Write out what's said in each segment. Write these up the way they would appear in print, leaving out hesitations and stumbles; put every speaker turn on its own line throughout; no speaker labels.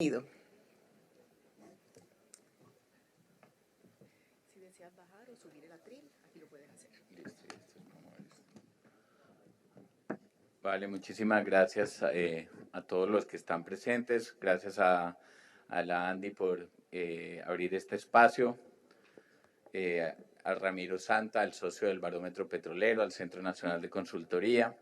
Ido.
Si deseas bajar o subir el atril, aquí lo puedes hacer.
Vale, muchísimas gracias a todos los que están presentes. Gracias a la Andy por abrir este espacio. A Ramiro Santa, el socio del Barómetro Petrolero, al Centro Nacional de Consultoría,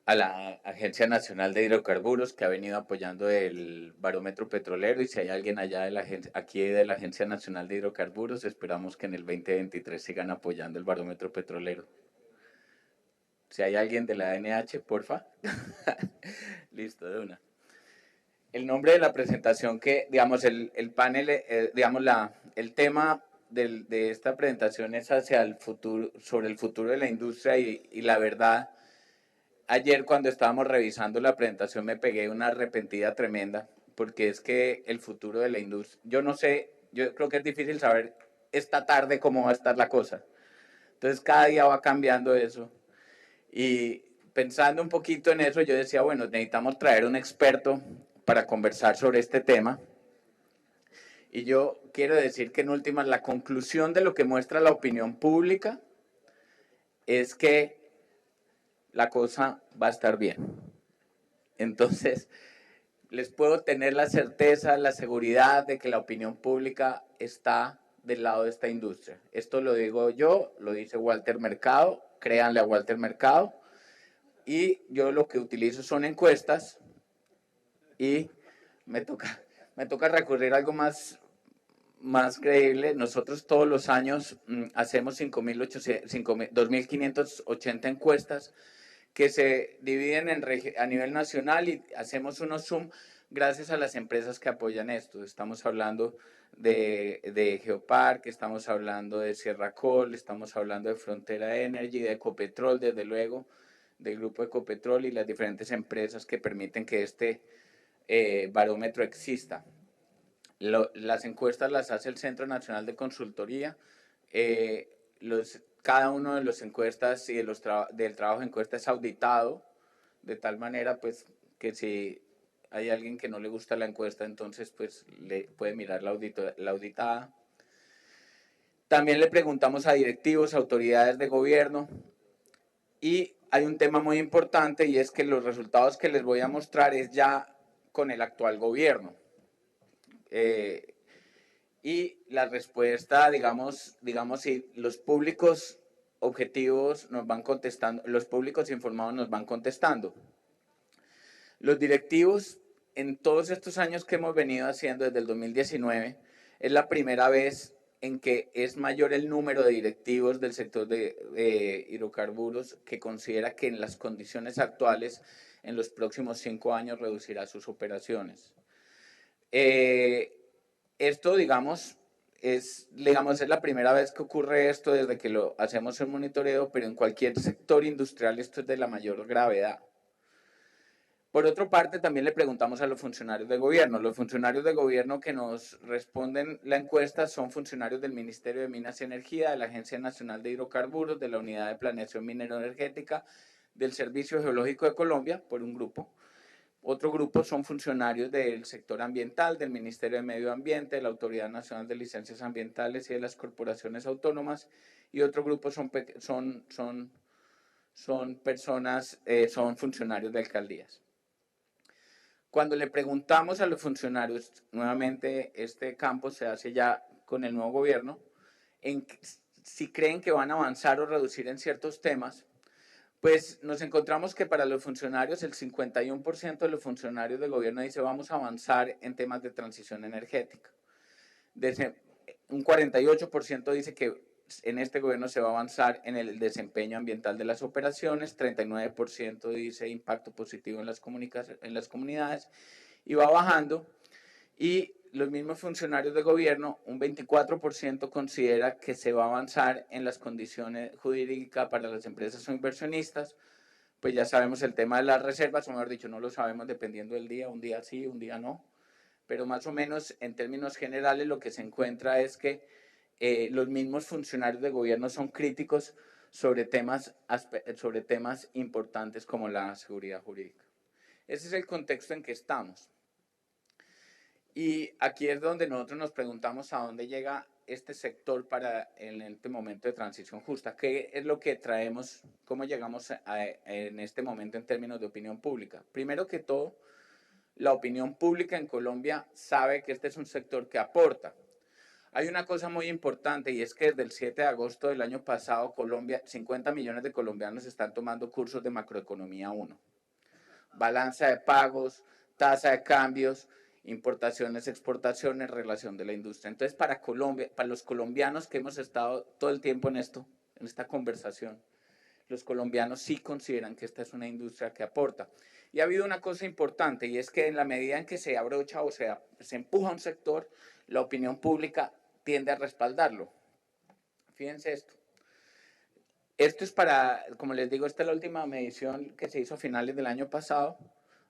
a la Agencia Nacional de Hidrocarburos, que ha venido apoyando el Barómetro Petrolero, y si hay alguien allá aquí de la Agencia Nacional de Hidrocarburos, esperamos que en el 2023 sigan apoyando el Barómetro Petrolero. Si hay alguien de la ANH, porfa. Listo, de una. El nombre de la presentación digamos, el panel, digamos, el tema de esta presentación es hacia el futuro, sobre el futuro de la industria y la verdad, ayer cuando estábamos revisando la presentación me pegué una arrepentida tremenda, porque es que el futuro de la industria, yo no sé, yo creo que es difícil saber esta tarde cómo va a estar la cosa. Entonces cada día va cambiando eso. Y pensando un poquito en eso, yo decía, bueno, necesitamos traer un experto para conversar sobre este tema. Y yo quiero decir que en últimas la conclusión de lo que muestra la opinión pública es que la cosa va a estar bien. Entonces, les puedo tener la certeza, la seguridad de que la opinión pública está del lado de esta industria. Esto lo digo yo, lo dice Walter Mercado, créanle a Walter Mercado. Y yo lo que utilizo son encuestas y me toca recurrir a algo más creíble. Nosotros todos los años hacemos 2.580 encuestas que se dividen a nivel nacional y hacemos unos Zoom gracias a las empresas que apoyan esto. Estamos hablando de Geopark, estamos hablando de Sierra Col, estamos hablando de Frontera Energy, de Ecopetrol, desde luego, del grupo Ecopetrol y las diferentes empresas que permiten que este barómetro exista. Las encuestas las hace el Centro Nacional de Consultoría. Cada uno de los encuestas y del trabajo de encuesta es auditado, de tal manera pues que si hay alguien que no le gusta la encuesta, entonces pues le puede mirar la auditada. También le preguntamos a directivos, autoridades de gobierno, y hay un tema muy importante y es que los resultados que les voy a mostrar es ya con el actual gobierno. Y la respuesta, digamos, si los públicos objetivos nos van contestando, los públicos informados nos van contestando. Los directivos, en todos estos años que hemos venido haciendo desde el 2019, es la primera vez en que es mayor el número de directivos del sector de hidrocarburos que considera que en las condiciones actuales, en los próximos 5 años, reducirá sus operaciones. Esto, digamos, es la primera vez que ocurre esto desde que lo hacemos el monitoreo, pero en cualquier sector industrial esto es de la mayor gravedad. Por otra parte, también le preguntamos a los funcionarios de gobierno. Los funcionarios de gobierno que nos responden la encuesta son funcionarios del Ministerio de Minas y Energía, de la Agencia Nacional de Hidrocarburos, de la Unidad de Planeación Minero-Energética, del Servicio Geológico de Colombia, por un grupo. Otro grupo son funcionarios del sector ambiental, del Ministerio de Medio Ambiente, de la Autoridad Nacional de Licencias Ambientales y de las corporaciones autónomas. Y otro grupo son funcionarios de alcaldías. Cuando le preguntamos a los funcionarios, nuevamente este campo se hace ya con el nuevo gobierno, si creen que van a avanzar o reducir en ciertos temas, pues nos encontramos que para los funcionarios, el 51% de los funcionarios del gobierno dice vamos a avanzar en temas de transición energética. Un 48% dice que en este gobierno se va a avanzar en el desempeño ambiental de las operaciones, 39% dice impacto positivo en las comunidades, y va bajando. Y los mismos funcionarios de gobierno, un 24% considera que se va a avanzar en las condiciones jurídicas para las empresas o inversionistas. Pues ya sabemos el tema de las reservas, o mejor dicho, no lo sabemos dependiendo del día, un día sí, un día no. Pero más o menos en términos generales lo que se encuentra es que los mismos funcionarios de gobierno son críticos sobre temas importantes como la seguridad jurídica. Ese es el contexto en que estamos. Y aquí es donde nosotros nos preguntamos a dónde llega este sector para en este momento de transición justa. ¿Qué es lo que traemos? ¿Cómo llegamos en este momento en términos de opinión pública? Primero que todo, la opinión pública en Colombia sabe que este es un sector que aporta. Hay una cosa muy importante y es que desde el 7 de agosto del año pasado, 50 millones de colombianos están tomando cursos de macroeconomía 1. Balanza de pagos, tasa de cambios, importaciones, exportaciones, relación de la industria. Entonces, para Colombia, para los colombianos que hemos estado todo el tiempo en esto, en esta conversación, los colombianos sí consideran que esta es una industria que aporta. Y ha habido una cosa importante, y es que en la medida en que se abrocha o se empuja un sector, la opinión pública tiende a respaldarlo. Fíjense esto. Esto es para, como les digo, esta es la última medición que se hizo a finales del año pasado.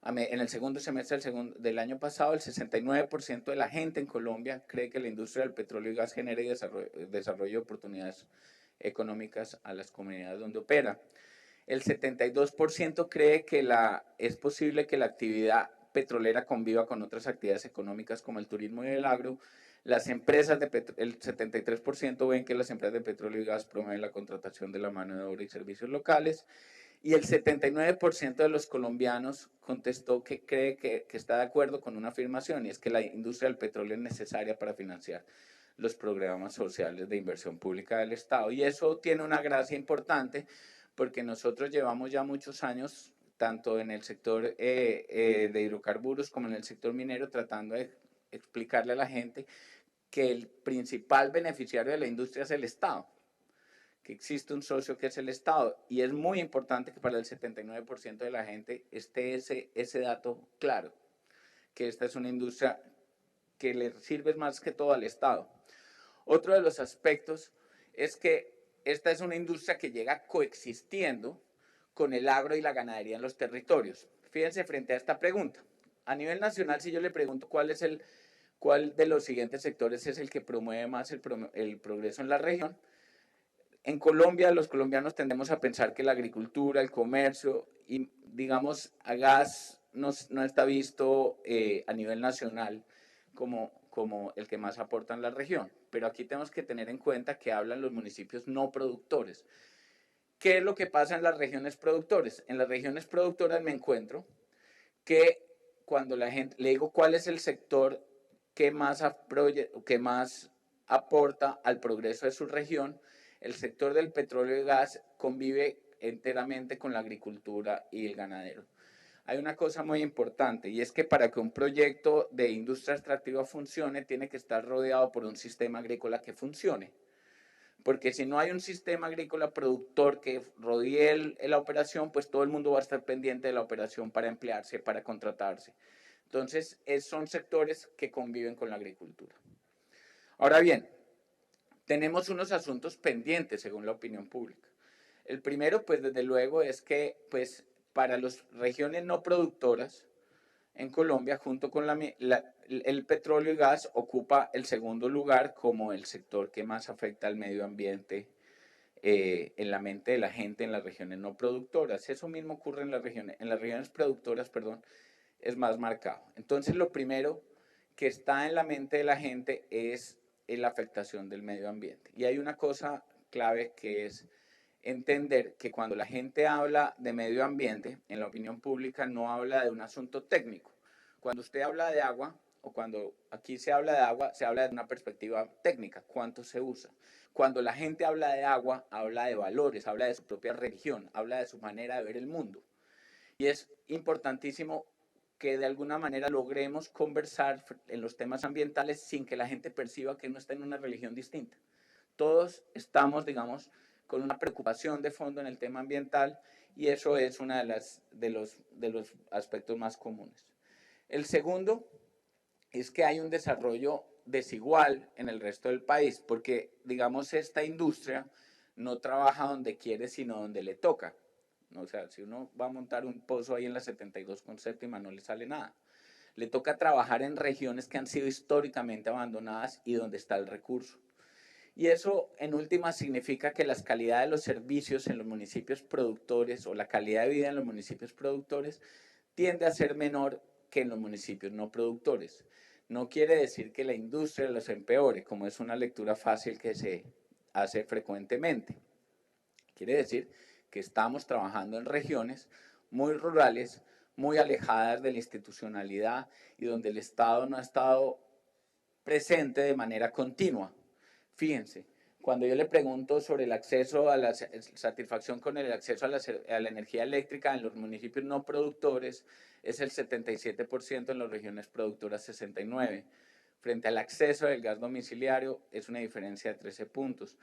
En el segundo semestre del año pasado, el 69% de la gente en Colombia cree que la industria del petróleo y gas genera y desarrollo de oportunidades económicas a las comunidades donde opera. El 72% cree que es posible que la actividad petrolera conviva con otras actividades económicas como el turismo y el agro. Las empresas el 73% ven que las empresas de petróleo y gas promueven la contratación de la mano de obra y servicios locales. Y el 79% de los colombianos contestó que cree que está de acuerdo con una afirmación, y es que la industria del petróleo es necesaria para financiar los programas sociales de inversión pública del Estado. Y eso tiene una gracia importante porque nosotros llevamos ya muchos años, tanto en el sector de hidrocarburos como en el sector minero, tratando de explicarle a la gente que el principal beneficiario de la industria es el Estado, que existe un socio que es el Estado, y es muy importante que para el 79% de la gente esté ese dato claro, que esta es una industria que le sirve más que todo al Estado. Otro de los aspectos es que esta es una industria que llega coexistiendo con el agro y la ganadería en los territorios. Fíjense frente a esta pregunta. A nivel nacional, si yo le pregunto cuál de los siguientes sectores es el que promueve más el progreso en la región, en Colombia los colombianos tendemos a pensar que la agricultura, el comercio y digamos a gas no está visto a nivel nacional como el que más aporta en la región. Pero aquí tenemos que tener en cuenta que hablan los municipios no productores. ¿Qué es lo que pasa en las regiones productores? En las regiones productoras me encuentro que cuando la gente le digo cuál es el sector que más aporta al progreso de su región, el sector del petróleo y gas convive enteramente con la agricultura y el ganadero. Hay una cosa muy importante y es que para que un proyecto de industria extractiva funcione tiene que estar rodeado por un sistema agrícola que funcione. Porque si no hay un sistema agrícola productor que rodee la operación, pues todo el mundo va a estar pendiente de la operación para emplearse, para contratarse. Entonces, son sectores que conviven con la agricultura. Ahora bien, tenemos unos asuntos pendientes según la opinión pública. El primero, pues desde luego, es que pues, para las regiones no productoras en Colombia, junto con el petróleo y gas, ocupa el segundo lugar como el sector que más afecta al medio ambiente en la mente de la gente en las regiones no productoras. Eso mismo ocurre en las regiones productoras, perdón, es más marcado. Entonces, lo primero que está en la mente de la gente es la afectación del medio ambiente. Y hay una cosa clave que es entender que cuando la gente habla de medio ambiente, en la opinión pública no habla de un asunto técnico. Cuando usted habla de agua, o cuando aquí se habla de agua, se habla de una perspectiva técnica, cuánto se usa. Cuando la gente habla de agua, habla de valores, habla de su propia religión, habla de su manera de ver el mundo. Y es importantísimo que de alguna manera logremos conversar en los temas ambientales sin que la gente perciba que no está en una religión distinta. Todos estamos, digamos, con una preocupación de fondo en el tema ambiental y eso es uno de los aspectos más comunes. El segundo es que hay un desarrollo desigual en el resto del país porque, digamos, esta industria no trabaja donde quiere, sino donde le toca. O sea, si uno va a montar un pozo ahí en la 72 con séptima, no le sale nada. Le toca trabajar en regiones que han sido históricamente abandonadas y donde está el recurso. Y eso, en última, significa que la calidad de los servicios en los municipios productores o la calidad de vida en los municipios productores tiende a ser menor que en los municipios no productores. no quiere decir que la industria los empeore, como es una lectura fácil que se hace frecuentemente. Quiere decir que estamos trabajando en regiones muy rurales, muy alejadas de la institucionalidad y donde el Estado no ha estado presente de manera continua. Fíjense, cuando yo le pregunto sobre el acceso a la satisfacción con el acceso a la energía eléctrica en los municipios no productores, es el 77%, en las regiones productoras 69%. Frente al acceso del gas domiciliario es una diferencia de 13 puntos.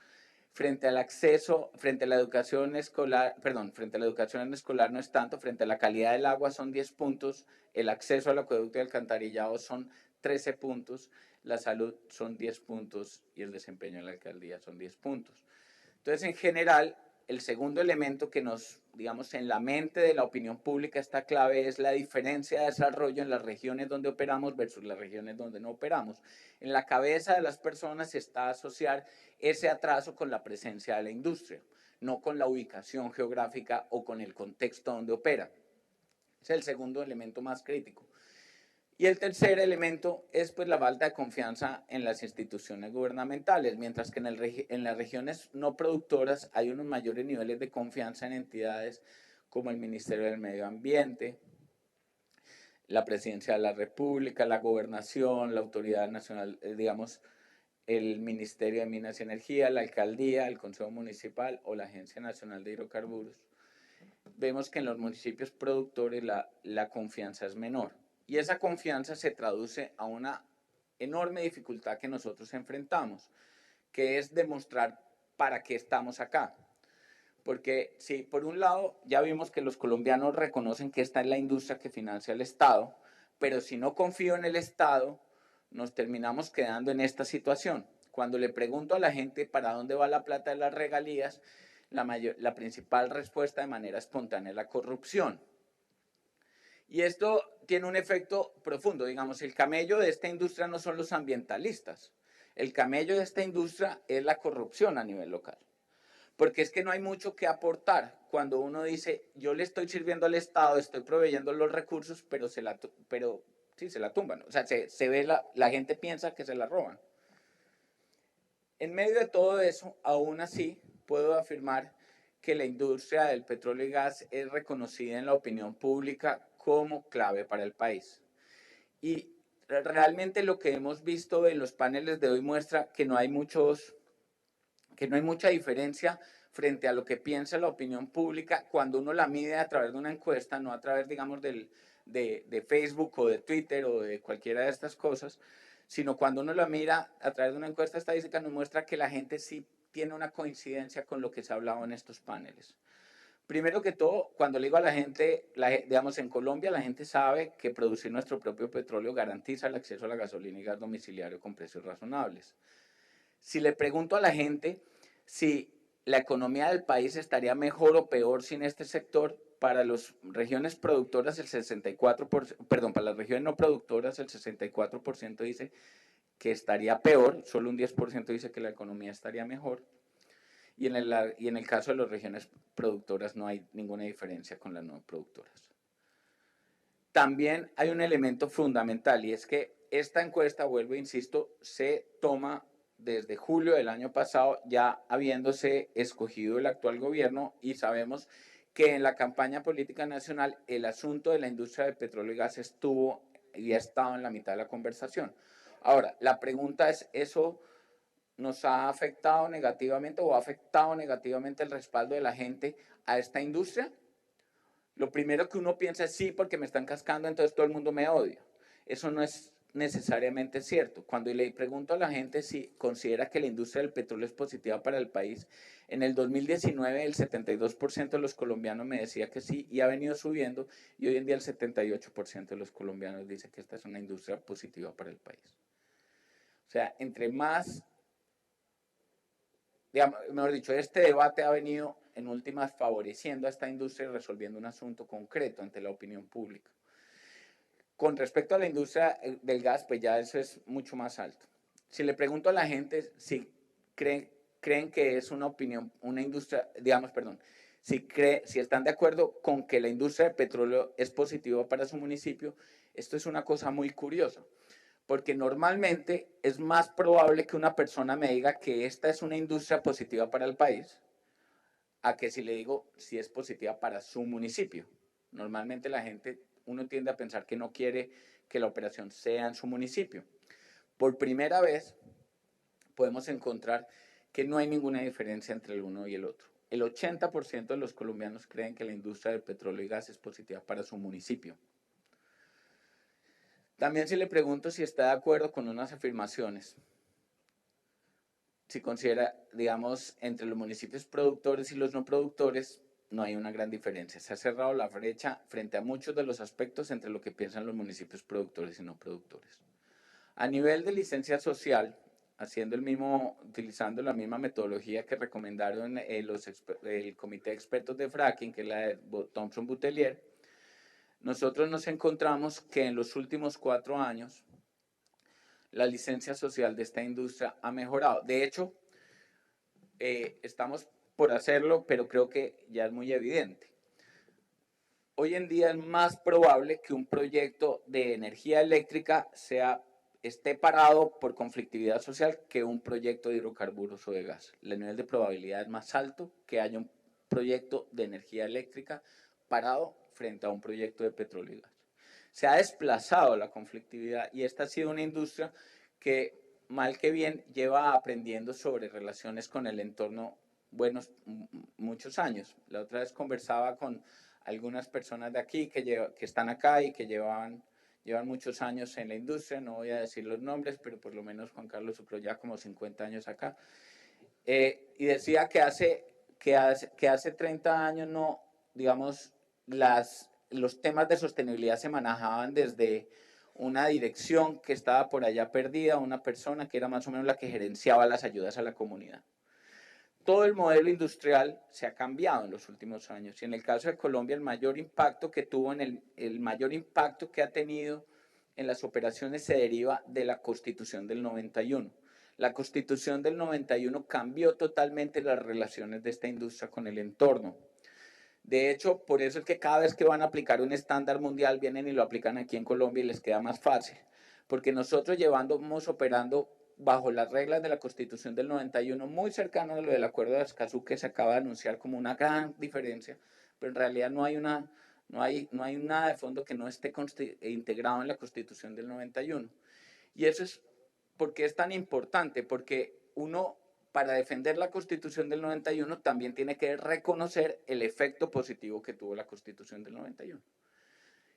Frente al acceso, frente a la educación escolar, frente a la educación escolar no es tanto, frente a la calidad del agua son 10 puntos, el acceso al acueducto y alcantarillado son 13 puntos, la salud son 10 puntos y el desempeño en la alcaldía son 10 puntos. Entonces, en general, el segundo elemento que nos, digamos, en la mente de la opinión pública está clave es la diferencia de desarrollo en las regiones donde operamos versus las regiones donde no operamos. En la cabeza de las personas está asociar ese atraso con la presencia de la industria, no con la ubicación geográfica o con el contexto donde opera. Ese es el segundo elemento más crítico. Y el tercer elemento es pues la falta de confianza en las instituciones gubernamentales, mientras que en las regiones no productoras hay unos mayores niveles de confianza en entidades como el Ministerio del Medio Ambiente, la Presidencia de la República, la Gobernación, la Autoridad Nacional, digamos, el Ministerio de Minas y Energía, la Alcaldía, el Consejo Municipal o la Agencia Nacional de Hidrocarburos. Vemos que en los municipios productores la confianza es menor. Y esa confianza se traduce a una enorme dificultad que nosotros enfrentamos, que es demostrar para qué estamos acá. Porque si por un lado ya vimos que los colombianos reconocen que esta es la industria que financia el Estado, pero si no confío en el Estado, nos terminamos quedando en esta situación. Cuando le pregunto a la gente para dónde va la plata de las regalías, la principal respuesta de manera espontánea es la corrupción. Y esto tiene un efecto profundo. Digamos, el camello de esta industria no son los ambientalistas. El camello de esta industria es la corrupción a nivel local. Porque es que no hay mucho que aportar cuando uno dice, yo le estoy sirviendo al Estado, estoy proveyendo los recursos, pero se la tumban. O sea, se ve la gente piensa que se la roban. En medio de todo eso, aún así, puedo afirmar que la industria del petróleo y gas es reconocida en la opinión pública como clave para el país. Y realmente lo que hemos visto en los paneles de hoy muestra que no hay mucha diferencia frente a lo que piensa la opinión pública cuando uno la mide a través de una encuesta, no a través, digamos, de Facebook o de Twitter o de cualquiera de estas cosas, sino cuando uno la mira a través de una encuesta estadística, nos muestra que la gente sí tiene una coincidencia con lo que se ha hablado en estos paneles. Primero que todo, cuando le digo a la gente, digamos, en Colombia la gente sabe que producir nuestro propio petróleo garantiza el acceso a la gasolina y gas domiciliario con precios razonables. Si le pregunto a la gente si la economía del país estaría mejor o peor sin este sector, para las regiones productoras el 64%, para las regiones no productoras el 64% dice que estaría peor, solo un 10% dice que la economía estaría mejor. Y en el caso de las regiones productoras no hay ninguna diferencia con las no productoras. También hay un elemento fundamental y es que esta encuesta, vuelvo e insisto, se toma desde julio del año pasado, ya habiéndose escogido el actual gobierno, y sabemos que en la campaña política nacional el asunto de la industria del petróleo y gas estuvo y ha estado en la mitad de la conversación. Ahora, la pregunta es, ¿eso nos ha afectado negativamente o ha afectado negativamente el respaldo de la gente a esta industria? Lo primero que uno piensa es sí, porque me están cascando, entonces todo el mundo me odia. Eso no es necesariamente cierto. Cuando le pregunto a la gente si considera que la industria del petróleo es positiva para el país, en el 2019 el 72% de los colombianos me decía que sí y ha venido subiendo, y hoy en día el 78% de los colombianos dice que esta es una industria positiva para el país. O sea, entre más, digamos, mejor dicho, este debate ha venido en últimas favoreciendo a esta industria y resolviendo un asunto concreto ante la opinión pública. Con respecto a la industria del gas, pues ya eso es mucho más alto. Si le pregunto a la gente si creen que es una opinión, una industria, digamos, perdón, si están de acuerdo con que la industria del petróleo es positiva para su municipio, esto es una cosa muy curiosa, porque normalmente es más probable que una persona me diga que esta es una industria positiva para el país, a que si le digo si es positiva para su municipio. Normalmente la gente, uno tiende a pensar que no quiere que la operación sea en su municipio. Por primera vez podemos encontrar que no hay ninguna diferencia entre el uno y el otro. El 80% de los colombianos creen que la industria del petróleo y gas es positiva para su municipio. También si le pregunto si está de acuerdo con unas afirmaciones, si considera, digamos, entre los municipios productores y los no productores, no hay una gran diferencia. Se ha cerrado la brecha frente a muchos de los aspectos entre lo que piensan los municipios productores y no productores. A nivel de licencia social, utilizando la misma metodología que recomendaron el Comité de Expertos de Fracking, que es la de Thomson Boutelier, nosotros nos encontramos que en los últimos 4 años la licencia social de esta industria ha mejorado. De hecho, estamos por hacerlo, pero creo que ya es muy evidente. Hoy en día es más probable que un proyecto de energía eléctrica esté parado por conflictividad social que un proyecto de hidrocarburos o de gas. El nivel de probabilidad es más alto que haya un proyecto de energía eléctrica parado frente a un proyecto de petróleo y gas. Se ha desplazado la conflictividad y esta ha sido una industria que, mal que bien, lleva aprendiendo sobre relaciones con el entorno muchos años. La otra vez conversaba con algunas personas de aquí que están acá y que llevan muchos años en la industria, no voy a decir los nombres, pero por lo menos Juan Carlos Sucro ya como 50 años acá, y decía que hace 30 años no, digamos, los temas de sostenibilidad se manejaban desde una dirección que estaba por allá perdida, una persona que era más o menos la que gerenciaba las ayudas a la comunidad. Todo el modelo industrial se ha cambiado en los últimos años y en el caso de Colombia el mayor impacto que tuvo, el mayor impacto que ha tenido en las operaciones se deriva de la Constitución del 91. La Constitución del 91 cambió totalmente las relaciones de esta industria con el entorno. De hecho, por eso es que cada vez que van a aplicar un estándar mundial vienen y lo aplican aquí en Colombia y les queda más fácil, porque nosotros llevamos operando bajo las reglas de la Constitución del 91, muy cercano a lo del Acuerdo de Escazú que se acaba de anunciar como una gran diferencia, pero en realidad no hay nada de fondo que no esté integrado en la Constitución del 91. Y eso es porque es tan importante, porque uno, para defender la Constitución del 91, también tiene que reconocer el efecto positivo que tuvo la Constitución del 91.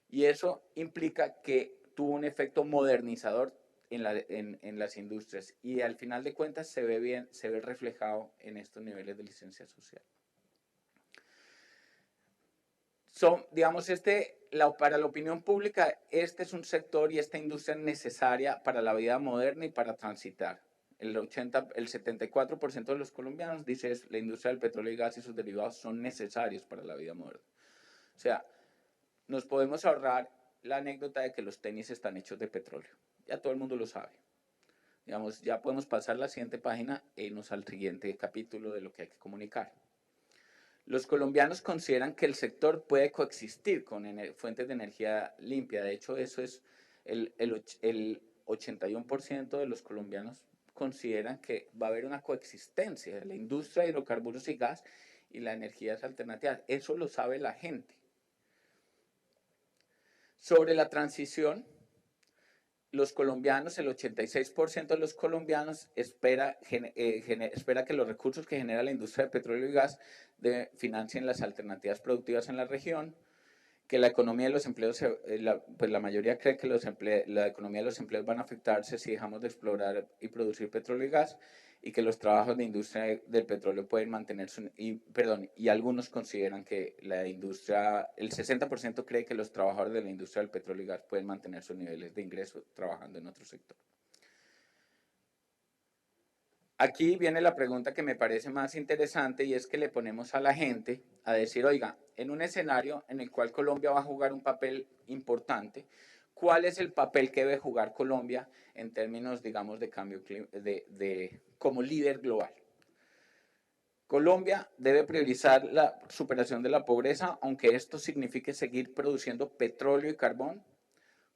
Y eso implica que tuvo un efecto modernizador en las industrias y al final de cuentas se ve reflejado en estos niveles de licencia social. Digamos, para la opinión pública, este es un sector y esta industria es necesaria para la vida moderna y para transitar. El 74% de los colombianos dice que la industria del petróleo y gas y sus derivados son necesarios para la vida moderna. O sea, nos podemos ahorrar la anécdota de que los tenis están hechos de petróleo. Ya todo el mundo lo sabe. Digamos, ya podemos pasar la siguiente página e irnos al siguiente capítulo de lo que hay que comunicar. Los colombianos consideran que el sector puede coexistir con fuentes de energía limpia. De hecho, eso es el 81% de los colombianos consideran que va a haber una coexistencia de la industria de hidrocarburos y gas y las energías alternativas. Eso lo sabe la gente. Sobre la transición, los colombianos, el 86% de los colombianos espera que los recursos que genera la industria de petróleo y gas financien las alternativas productivas en la región, que la economía de los empleos, pues la mayoría cree que la economía de los empleos van a afectarse si dejamos de explorar y producir petróleo y gas, y que los trabajos de industria del petróleo pueden mantenerse, y algunos consideran que la industria, el 60% cree que los trabajadores de la industria del petróleo y gas pueden mantener sus niveles de ingreso trabajando en otro sector. Aquí viene la pregunta que me parece más interesante y es que le ponemos a la gente a decir, oiga, en un escenario en el cual Colombia va a jugar un papel importante, ¿cuál es el papel que debe jugar Colombia en términos, digamos, de cambio como líder global? Colombia debe priorizar la superación de la pobreza, aunque esto signifique seguir produciendo petróleo y carbón,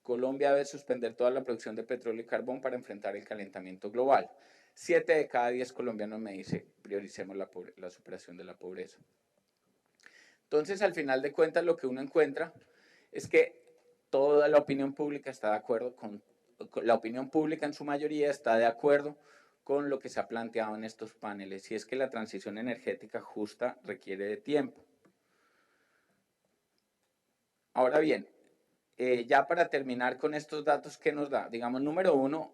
Colombia debe suspender toda la producción de petróleo y carbón para enfrentar el calentamiento global. 7 de cada 10 colombianos me dice, prioricemos la superación de la pobreza. Entonces, al final de cuentas, lo que uno encuentra es que toda la opinión pública está de acuerdo la opinión pública en su mayoría está de acuerdo con lo que se ha planteado en estos paneles, y es que la transición energética justa requiere de tiempo. Ahora bien, ya para terminar con estos datos que nos da, digamos, número uno,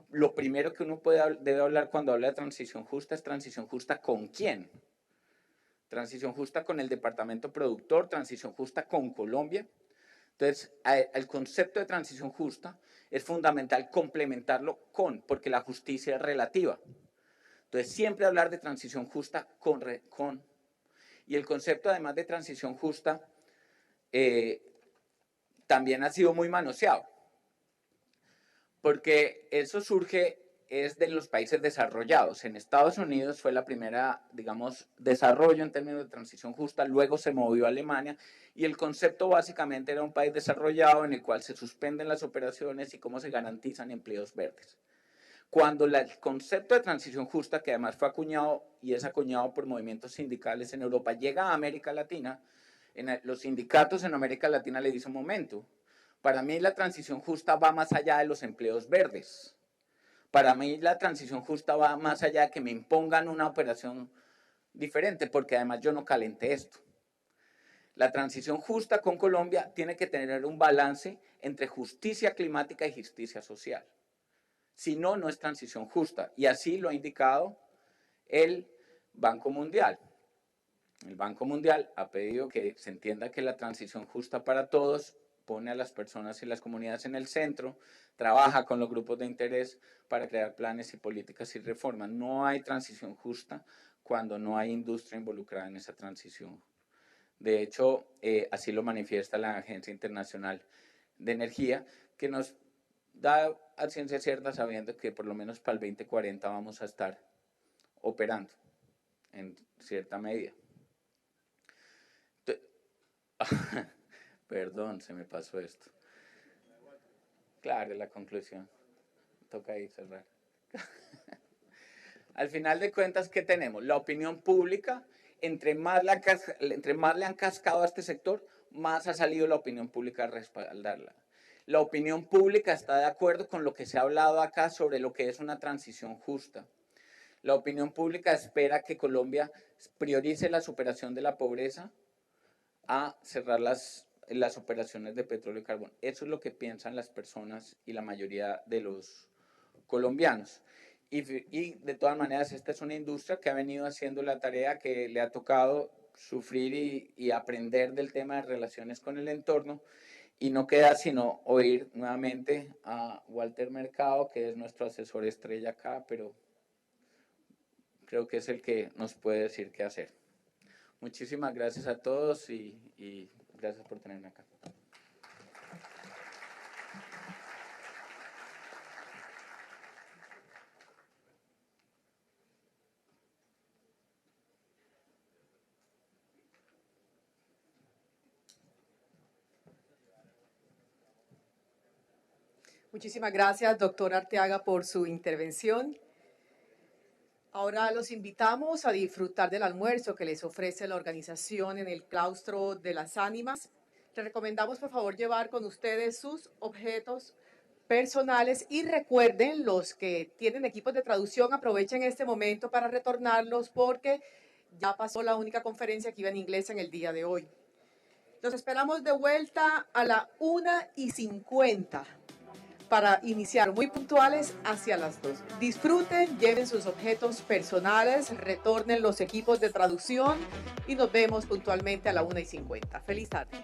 lo primero que uno debe hablar cuando habla de transición justa es transición justa con quién. Transición justa con el departamento productor, transición justa con Colombia. Entonces, el concepto de transición justa es fundamental complementarlo porque la justicia es relativa. Entonces, siempre hablar de transición justa con. Y el concepto, además de transición justa, también ha sido muy manoseado, porque eso surge de los países desarrollados. En Estados Unidos fue la primera, digamos, desarrollo en términos de transición justa, luego se movió a Alemania, y el concepto básicamente era un país desarrollado en el cual se suspenden las operaciones y cómo se garantizan empleos verdes. Cuando el concepto de transición justa, que además fue acuñado y es acuñado por movimientos sindicales en Europa, llega a América Latina, los sindicatos en América Latina le dicen, un momento, para mí la transición justa va más allá de los empleos verdes. Para mí la transición justa va más allá de que me impongan una operación diferente, porque además yo no calenté esto. La transición justa con Colombia tiene que tener un balance entre justicia climática y justicia social. Si no, no es transición justa. Y así lo ha indicado el Banco Mundial. El Banco Mundial ha pedido que se entienda que la transición justa para todos pone a las personas y las comunidades en el centro, trabaja con los grupos de interés para crear planes y políticas y reformas. No hay transición justa cuando no hay industria involucrada en esa transición. De hecho, así lo manifiesta la Agencia Internacional de Energía, que nos da a ciencia cierta sabiendo que por lo menos para el 2040 vamos a estar operando en cierta medida. Perdón, se me pasó esto. Claro, la conclusión. Toca ahí cerrar. Al final de cuentas, ¿qué tenemos? La opinión pública, entre más le han cascado a este sector, más ha salido la opinión pública a respaldarla. La opinión pública está de acuerdo con lo que se ha hablado acá sobre lo que es una transición justa. La opinión pública espera que Colombia priorice la superación de la pobreza a cerrar las operaciones de petróleo y carbón. Eso es lo que piensan las personas y la mayoría de los colombianos. Y de todas maneras, esta es una industria que ha venido haciendo la tarea que le ha tocado sufrir y aprender del tema de relaciones con el entorno, y no queda sino oír nuevamente a Walter Mercado, que es nuestro asesor estrella acá, pero creo que es el que nos puede decir qué hacer. Muchísimas gracias a todos y gracias por tenerme acá.
Muchísimas gracias, doctor Arteaga, por su intervención. Ahora los invitamos a disfrutar del almuerzo que les ofrece la organización en el Claustro de las Ánimas. Les recomendamos, por favor, llevar con ustedes sus objetos personales y recuerden, los que tienen equipos de traducción, aprovechen este momento para retornarlos porque ya pasó la única conferencia que iba en inglés en el día de hoy. Los esperamos de vuelta a la 1:50 para iniciar muy puntuales hacia las 2. Disfruten, lleven sus objetos personales, retornen los equipos de traducción y nos vemos puntualmente a la 1:50. Feliz tarde.